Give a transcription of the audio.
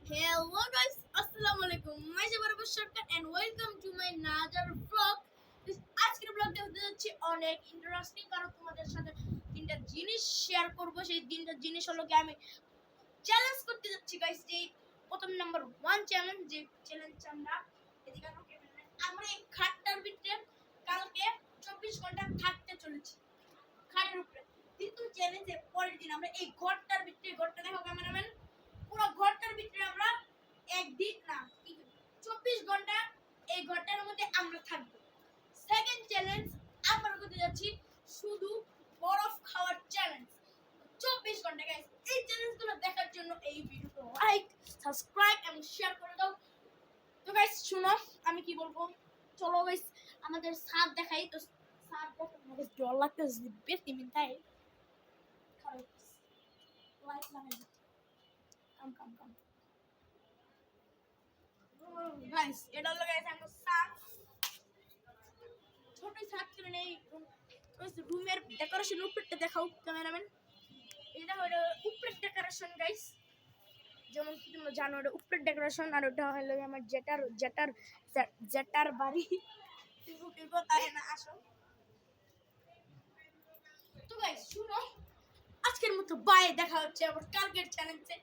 Hello guys, Assalamualaikum. My name is Sharkat and welcome to my another vlog. আজকের ব্লগটা হতে যাচ্ছে অনেক ইন্টারেস্টিং কারণ তোমাদের সাথে তিনটা জিনিস শেয়ার করব। সেই তিনটা জিনিস হলো কি আমি চ্যালেঞ্জ করতে যাচ্ছি গাইস। যে প্রথম নাম্বার 1 চ্যালেঞ্জ, যে চ্যালেঞ্জ আমরা এই খাটটার ভিতরে কালকে 24 ঘন্টা থাকতে চলেছি খাটের উপরে। দ্বিতীয় চ্যালেঞ্জে পরের দিন আমরা এই ঘরটার ভিতরে, ঘরটা দেখো ক্যামেরাম্যান, পুরো ঘরটার ভিতরে আমরা একদিন না 24 ঘন্টা এই ঘরটার মধ্যে আমরা থাকবো। সেকেন্ড চ্যালেঞ্জ আমরা করতে যাচ্ছি শুধু বরফ খাওয়ার চ্যালেঞ্জ 24 ঘন্টা গাইস। এই চ্যালেঞ্জগুলো দেখার জন্য এই ভিডিওটা লাইক, সাবস্ক্রাইব এবং শেয়ার করে দাও। তো গাইস শুনো আমি কি বলবো, চলো গাইস আমাদের সাথ দেখাই। তো সাথ দেখো আমাদের ডর লাগতেছে বেশি মিনিটাই খারাপ লাইক লাগাই কাম গাইস। এটা হলো গাইস আমরা সাত ছোট সাত করে নেই রুমের ডেকোরেশন উপরটা দেখাও ক্যামেরাম্যান। এটা হলো উপরের ডেকোরেশন গাইস, যেমন কি তোমরা জানো এটা উপরের ডেকোরেশন। আর ওটা হলো আমার জেটার বাড়ি। তাই না আসো। তো গাইস শুনো আজকের মতো বাই, দেখা হচ্ছে আবার কালকের চ্যালেঞ্জে।